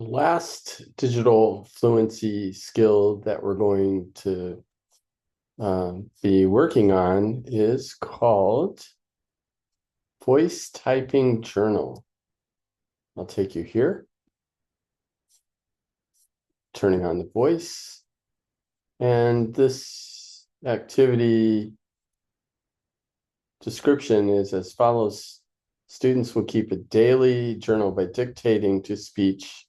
Last digital fluency skill that we're going to be working on is called Voice Typing Journal. I'll take you here, turning on the voice. And this activity description is as follows. Students will keep a daily journal by dictating to speech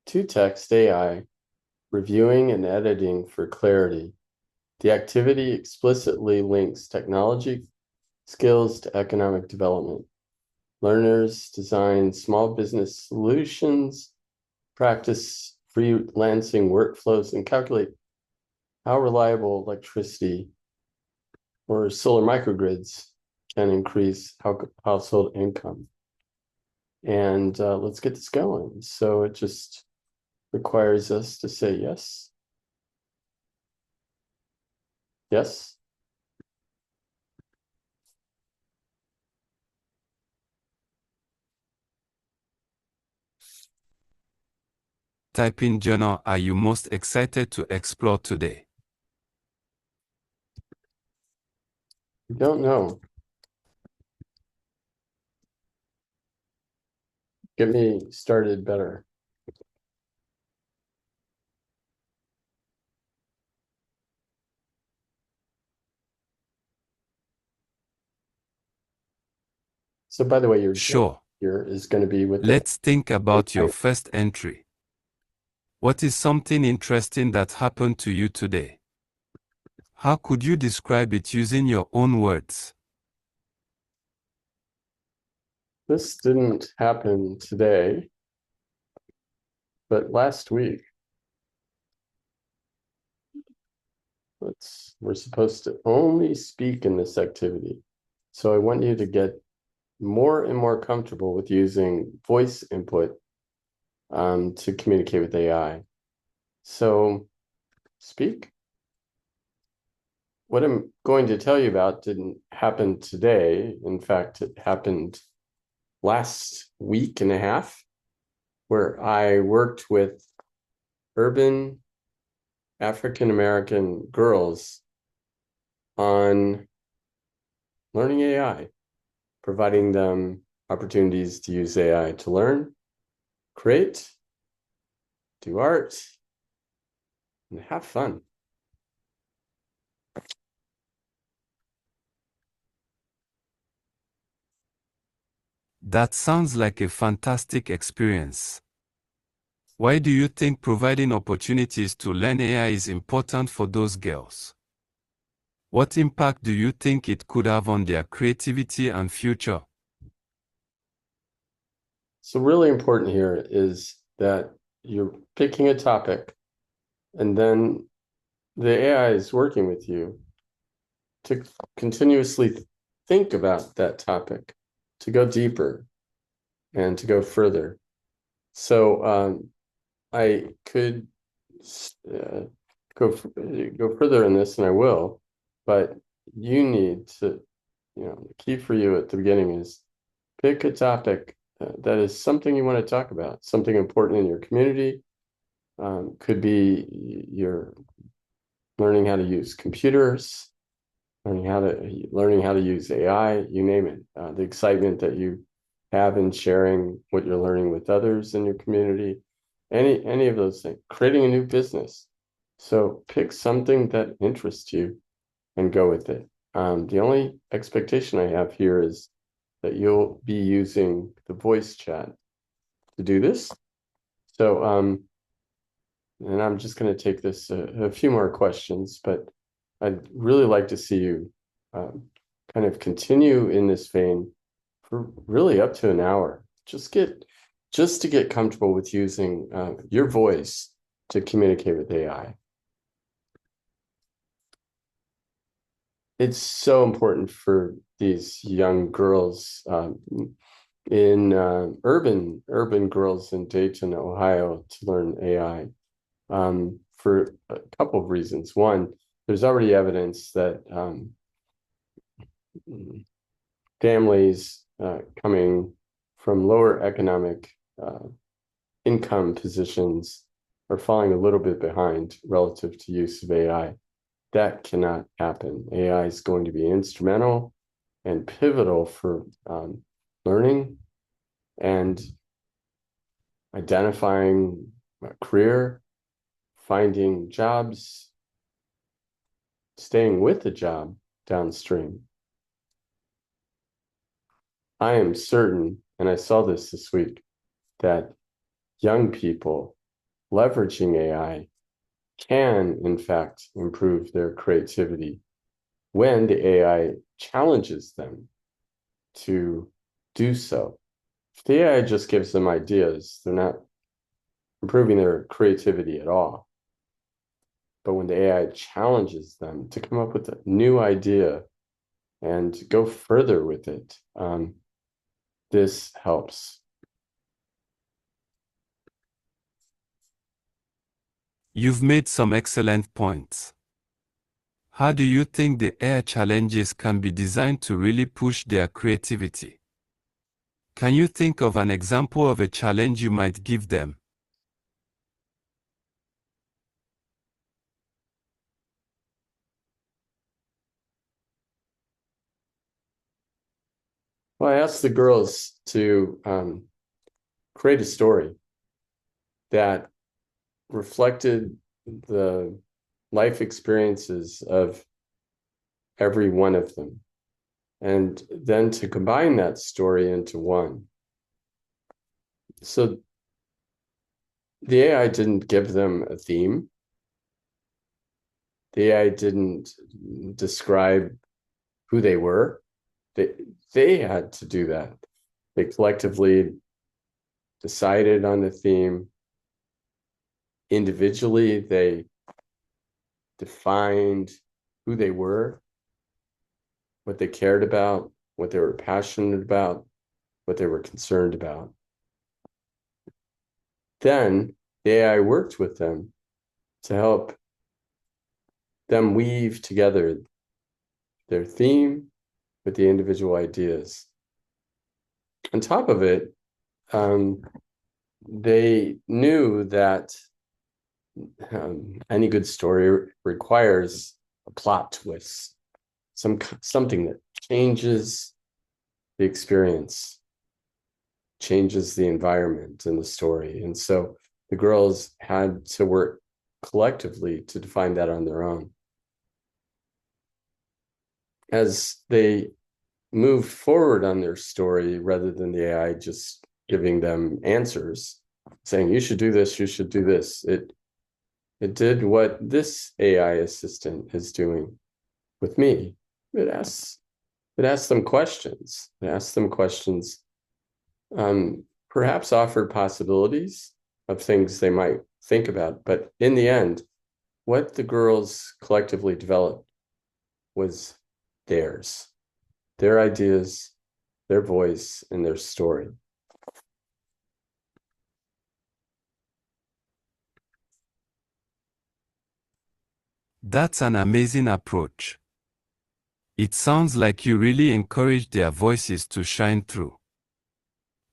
to text AI, reviewing and editing for clarity. The activity explicitly links technology skills to economic development. Learners design small business solutions, practice freelancing workflows, and calculate how reliable electricity or solar microgrids can increase household income. And let's get this going. So it just requires us to say yes. Yes. Typing journal are you most excited to explore today? I don't know. Get me started better. So by the way, your Sure. here is going to be with Let's think about your AI. first entry. What is something interesting that happened to you today? How could you describe it using your own words? This didn't happen today, but last week. We're supposed to only speak in this activity. So I want you to get more and more comfortable with using voice input to communicate with AI. So speak. What I'm going to tell you about didn't happen today. In fact, it happened last week and a half, where I worked with urban African American girls on learning AI, providing them opportunities to use AI to learn, create, do art, and have fun. That sounds like a fantastic experience. Why do you think providing opportunities to learn AI is important for those girls? What impact do you think it could have on their creativity and future? So really important here is that you're picking a topic and then the AI is working with you to continuously think about that topic, to go deeper and to go further. So I could go further in this, and I will, but you need to, the key for you at the beginning is pick a topic that is something you want to talk about, something important in your community. Could be you're learning how to use computers, learning how to use AI, you name it. The excitement that you have in sharing what you're learning with others in your community, any of those things, creating a new business. So pick something that interests you and go with it. The only expectation I have here is that you'll be using the voice chat to do this. So, and I'm just going to take this a few more questions, but I'd really like to see you kind of continue in this vein for really up to an hour. Just to get comfortable with using your voice to communicate with AI. It's so important for these young girls in urban girls in Dayton, Ohio, to learn AI for a couple of reasons. One, there's already evidence that families coming from lower economic income positions are falling a little bit behind relative to use of AI. That cannot happen. AI is going to be instrumental and pivotal for learning and identifying a career, finding jobs, staying with the job downstream. I am certain, and I saw this week, that young people leveraging AI can, in fact, improve their creativity when the AI challenges them to do so. If the AI just gives them ideas, they're not improving their creativity at all. But when the AI challenges them to come up with a new idea and go further with it, this helps. You've made some excellent points. How do you think the AI challenges can be designed to really push their creativity? Can you think of an example of a challenge you might give them? Well, I asked the girls to create a story that reflected the life experiences of every one of them, and then to combine that story into one. So the AI didn't give them a theme. The AI didn't describe who they were. They had to do that. They collectively decided on the theme. Individually, they defined who they were, what they cared about, what they were passionate about, what they were concerned about. Then the AI worked with them to help them weave together their theme with the individual ideas. On top of it, they knew that any good story requires a plot twist, something that changes the experience, changes the environment in the story. And so the girls had to work collectively to define that on their own. As they moved forward on their story, rather than the AI just giving them answers, saying, you should do this, you should do this, it did what this AI assistant is doing with me. It asks them questions. It asks them questions, perhaps offered possibilities of things they might think about. But in the end, what the girls collectively developed was theirs, their ideas, their voice, and their story. That's an amazing approach. It sounds like you really encourage their voices to shine through.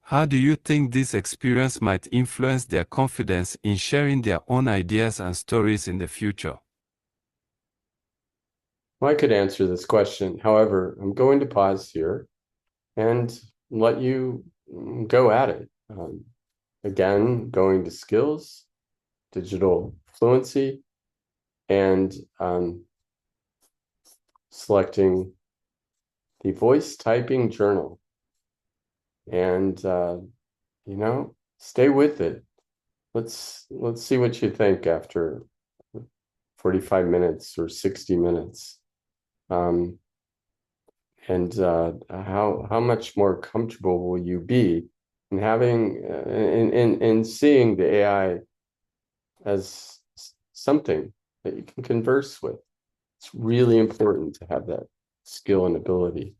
How do you think this experience might influence their confidence in sharing their own ideas and stories in the future? Well, I could answer this question. However, I'm going to pause here and let you go at it. Again, going to skills, digital fluency, and selecting the voice typing journal. And stay with it. Let's see what you think after 45 minutes or 60 minutes. And how much more comfortable will you be in having in seeing the AI as something that you can converse with? It's really important to have that skill and ability.